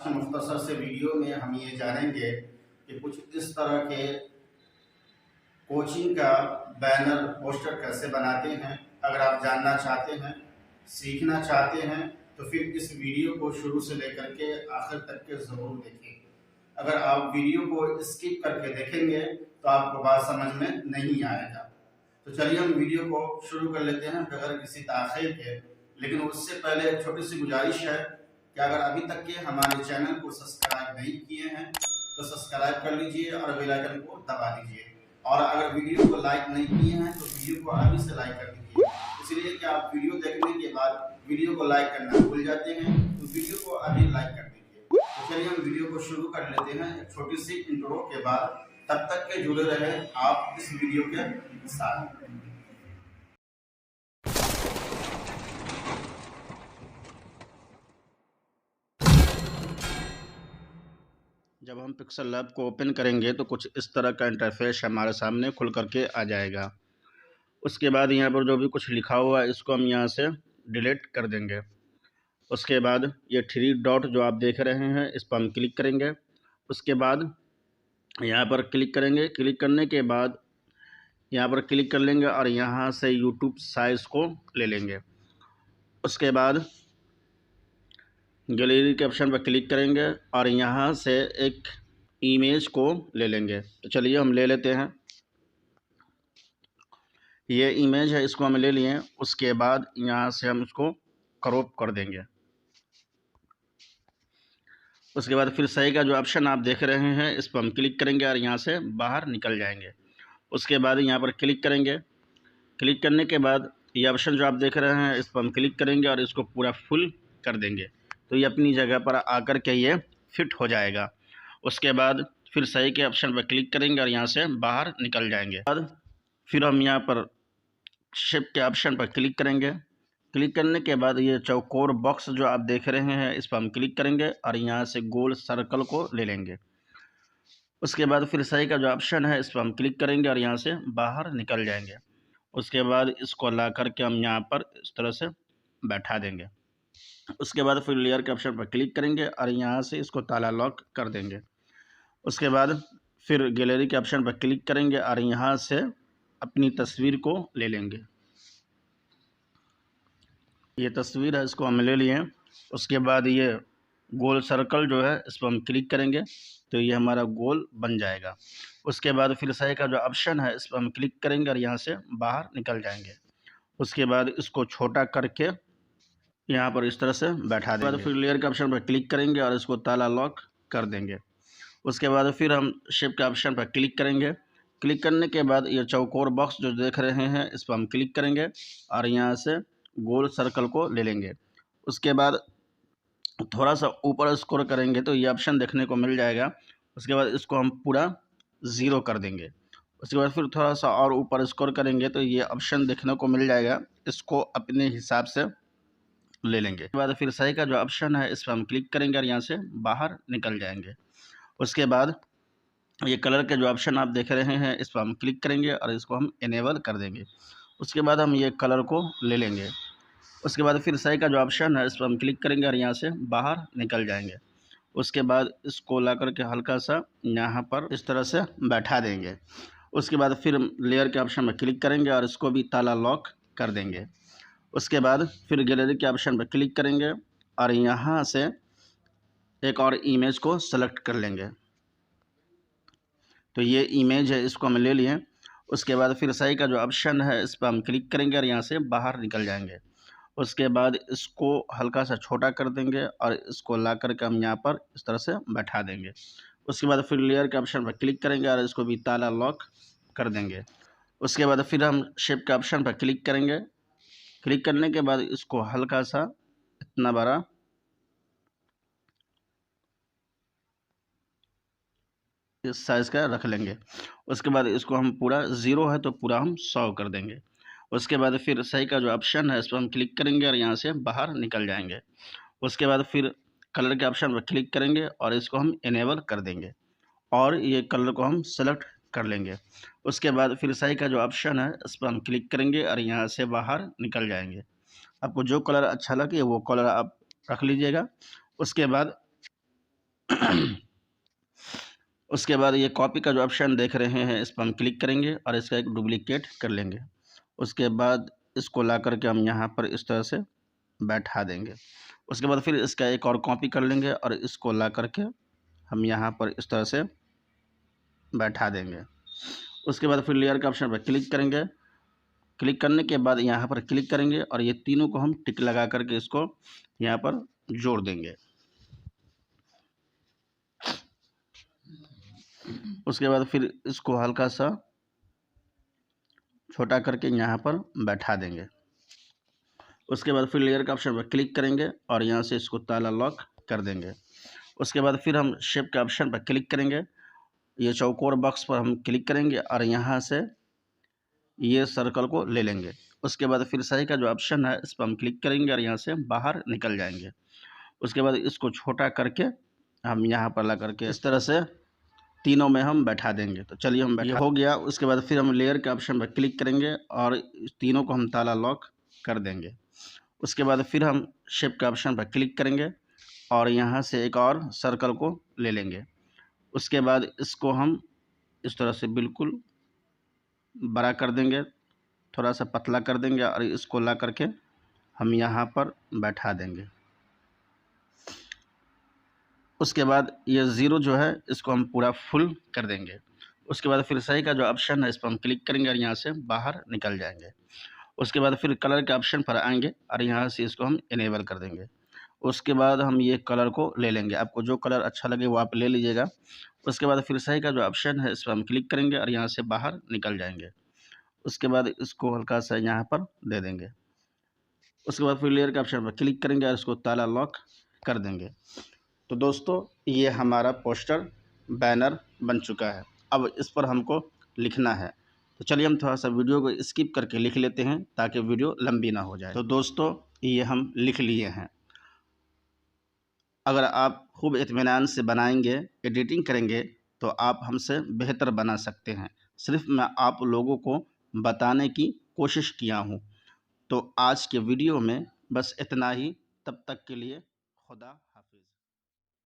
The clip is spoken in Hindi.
मुख्तसर से वीडियो में हम ये जानेंगे कि कुछ इस तरह के कोचिंग का बैनर पोस्टर कैसे बनाते हैं। अगर आप जानना चाहते हैं, सीखना चाहते हैं, तो फिर इस वीडियो को शुरू से लेकर के आखिर तक के ज़रूर देखें। अगर आप वीडियो को स्किप करके देखेंगे तो आपको बात समझ में नहीं आएगा। तो चलिए हम वीडियो को शुरू कर लेते हैं बगैर किसी ताख़ीर के। लेकिन उससे पहले एक छोटी सी गुजारिश है कि अगर अभी तक के हमारे चैनल को सब्सक्राइब नहीं किए हैं तो सब्सक्राइब कर लीजिए और बेल आइकन को दबा दीजिए। और अगर वीडियो को लाइक नहीं किए हैं तो वीडियो को अभी से लाइक कर दीजिए, इसलिए कि आप वीडियो देखने के बाद वीडियो को लाइक करना भूल जाते हैं, तो वीडियो को अभी लाइक कर दीजिए। तो चलिए हम वीडियो को शुरू कर लेते हैं एक छोटी सी इंट्रो के बाद। तब तक के जुड़े रहे आप इस वीडियो के साथ। जब हम पिक्सल लैब को ओपन करेंगे तो कुछ इस तरह का इंटरफेस हमारे सामने खुल करके आ जाएगा। उसके बाद यहाँ पर जो भी कुछ लिखा हुआ है इसको हम यहाँ से डिलीट कर देंगे। उसके बाद ये थ्री डॉट जो आप देख रहे हैं इस पर हम क्लिक करेंगे। उसके बाद यहाँ पर क्लिक करेंगे। क्लिक करने के बाद यहाँ पर क्लिक कर लेंगे और यहाँ से यूट्यूब साइज़ को ले लेंगे। उसके बाद गैलरी के ऑप्शन पर क्लिक करेंगे और यहाँ से एक इमेज को ले लेंगे। तो चलिए हम ले लेते हैं। ये इमेज है, इसको हम ले लिए। उसके बाद यहाँ से हम इसको क्रॉप कर देंगे। उसके बाद फिर सही का जो ऑप्शन आप देख रहे हैं इस पर हम क्लिक करेंगे और यहाँ से बाहर निकल जाएंगे। उसके बाद यहाँ पर क्लिक करेंगे। क्लिक करने के बाद ये ऑप्शन जो आप देख रहे हैं इस पर हम क्लिक करेंगे और इसको पूरा फुल कर देंगे, तो ये अपनी जगह पर आकर के ये फिट हो जाएगा। उसके बाद फिर सही के ऑप्शन पर क्लिक करेंगे और यहाँ से बाहर निकल जाएंगे। बाद फिर हम यहाँ पर शेप के ऑप्शन पर क्लिक करेंगे। क्लिक करने के बाद ये चौकोर बॉक्स जो आप देख रहे हैं इस पर हम क्लिक करेंगे और यहाँ से गोल सर्कल को ले लेंगे। उसके बाद फिर सही का जो ऑप्शन है इस पर हम क्लिक करेंगे और यहाँ से बाहर निकल जाएंगे। उसके बाद इसको ला करके हम यहाँ पर इस तरह से बैठा देंगे। उसके बाद फिर लेयर के ऑप्शन पर क्लिक करेंगे और यहाँ से इसको ताला लॉक कर देंगे। उसके बाद फिर गैलरी के ऑप्शन पर क्लिक करेंगे और यहाँ से अपनी तस्वीर को ले लेंगे। ये तस्वीर है, इसको हम ले लिए। उसके बाद ये गोल सर्कल जो है इस पर हम क्लिक करेंगे तो ये हमारा गोल बन जाएगा। उसके बाद फिर सही का जो ऑप्शन है इस पर हम क्लिक करेंगे और यहाँ से बाहर निकल जाएंगे। उसके बाद इसको छोटा करके यहाँ पर इस तरह से बैठा देंगे। बाद फिर लेयर के ऑप्शन पर क्लिक करेंगे और इसको ताला लॉक कर देंगे। उसके बाद फिर हम शेप के ऑप्शन पर क्लिक करेंगे। क्लिक करने के बाद ये चौकोर बॉक्स जो देख रहे हैं इस पर हम क्लिक करेंगे और यहाँ से गोल सर्कल को ले लेंगे। उसके बाद थोड़ा सा ऊपर स्क्रॉल करेंगे तो ये ऑप्शन देखने को मिल जाएगा। उसके बाद इसको हम पूरा 0 कर देंगे। उसके बाद फिर थोड़ा सा और ऊपर स्क्रॉल करेंगे तो ये ऑप्शन देखने को मिल जाएगा, इसको अपने हिसाब से ले लेंगे। उसके बाद फिर सही का जो ऑप्शन है इस पर हम क्लिक करेंगे और यहाँ से बाहर निकल जाएंगे। उसके बाद ये कलर के जो ऑप्शन आप देख रहे हैं इस पर हम क्लिक करेंगे और इसको हम इनेबल कर देंगे। उसके बाद हम ये कलर को ले लेंगे। उसके बाद फिर सही का जो ऑप्शन है इस पर हम क्लिक करेंगे और यहाँ से बाहर निकल जाएंगे। उसके बाद इसको ला करके हल्का सा यहाँ पर इस तरह से बैठा देंगे। उसके बाद फिर लेयर के ऑप्शन में क्लिक करेंगे और इसको भी ताला लॉक कर देंगे। उसके बाद फिर गैलरी के ऑप्शन पर क्लिक करेंगे और यहाँ से एक और इमेज को सेलेक्ट कर लेंगे। तो ये इमेज है, इसको हम ले लिए। उसके बाद फिर सही का जो ऑप्शन है इस पर हम क्लिक करेंगे और यहाँ से बाहर निकल जाएंगे। उसके बाद इसको हल्का सा छोटा कर देंगे और इसको ला करके हम यहाँ पर इस तरह से बैठा देंगे। उसके बाद फिर लेयर के ऑप्शन पर क्लिक करेंगे और इसको भी ताला लॉक कर देंगे। उसके बाद फिर हम शेप के ऑप्शन पर क्लिक करेंगे। क्लिक करने के बाद इसको हल्का सा इतना बड़ा इस साइज़ का रख लेंगे। उसके बाद इसको हम पूरा 0 है तो पूरा हम 100 कर देंगे। उसके बाद फिर सही का जो ऑप्शन है इस पर हम क्लिक करेंगे और यहाँ से बाहर निकल जाएंगे। उसके बाद फिर कलर के ऑप्शन पर क्लिक करेंगे और इसको हम इनेबल कर देंगे और ये कलर को हम सेलेक्ट कर लेंगे। उसके बाद फिर सही का जो ऑप्शन है इस पर हम क्लिक करेंगे और यहाँ से बाहर निकल जाएंगे। आपको जो कलर अच्छा लगे वो कलर आप रख लीजिएगा। उसके बाद उसके बाद ये कॉपी का जो ऑप्शन देख रहे हैं इस पर हम क्लिक करेंगे और इसका एक डुप्लीकेट कर लेंगे। उसके बाद इसको ला करके हम यहाँ पर इस तरह से बैठा देंगे। उसके बाद फिर इसका एक और कॉपी कर लेंगे और इसको ला करके हम यहाँ पर इस तरह से बैठा देंगे। उसके बाद फिर लेयर के ऑप्शन पर क्लिक करेंगे। क्लिक करने के बाद यहाँ पर क्लिक करेंगे और ये तीनों को हम टिक लगा करके इसको यहाँ पर जोड़ देंगे। उसके बाद फिर इसको हल्का सा छोटा करके यहाँ पर बैठा देंगे। उसके बाद फिर लेयर के ऑप्शन पर क्लिक करेंगे और यहाँ से इसको ताला लॉक कर देंगे। उसके बाद फिर हम शेप के ऑप्शन पर क्लिक करेंगे। ये चौकोर बॉक्स पर हम क्लिक करेंगे और यहाँ से ये सर्कल को ले लेंगे। उसके बाद फिर सही का जो ऑप्शन है इस पर हम क्लिक करेंगे और यहाँ से बाहर निकल जाएंगे। उसके बाद इसको छोटा करके हम यहाँ पर ला करके इस तरह से तीनों में हम बैठा देंगे। तो चलिए हम बैठा हो गया। उसके बाद फिर हम लेयर के ऑप्शन पर क्लिक करेंगे और तीनों को हम ताला लॉक कर देंगे। उसके बाद फिर हम शेप के ऑप्शन पर क्लिक करेंगे और यहाँ से एक और सर्कल को ले लेंगे। उसके बाद इसको हम इस तरह से बिल्कुल बड़ा कर देंगे, थोड़ा सा पतला कर देंगे और इसको ला करके हम यहाँ पर बैठा देंगे। उसके बाद ये ज़ीरो जो है इसको हम पूरा फुल कर देंगे। उसके बाद फिर सही का जो ऑप्शन है इस पर हम क्लिक करेंगे और यहाँ से बाहर निकल जाएंगे। उसके बाद फिर कलर के ऑप्शन पर आएंगे और यहाँ से इसको हम इनेबल कर देंगे। उसके बाद हम ये कलर को ले लेंगे। आपको जो कलर अच्छा लगे वो आप ले लीजिएगा। उसके बाद फिर सही का जो ऑप्शन है इस पर हम क्लिक करेंगे और यहाँ से बाहर निकल जाएंगे। उसके बाद इसको हल्का सा यहाँ पर दे देंगे। उसके बाद फिर लेयर के ऑप्शन पर क्लिक करेंगे और इसको ताला लॉक कर देंगे। तो दोस्तों ये हमारा पोस्टर बैनर बन चुका है। अब इस पर हमको लिखना है। तो चलिए हम थोड़ा सा वीडियो को स्किप करके लिख लेते हैं ताकि वीडियो लंबी ना हो जाए। तो दोस्तों ये हम लिख लिए हैं। अगर आप खूब इत्मीनान से बनाएंगे, एडिटिंग करेंगे तो आप हमसे बेहतर बना सकते हैं। सिर्फ मैं आप लोगों को बताने की कोशिश किया हूँ। तो आज के वीडियो में बस इतना ही। तब तक के लिए खुदा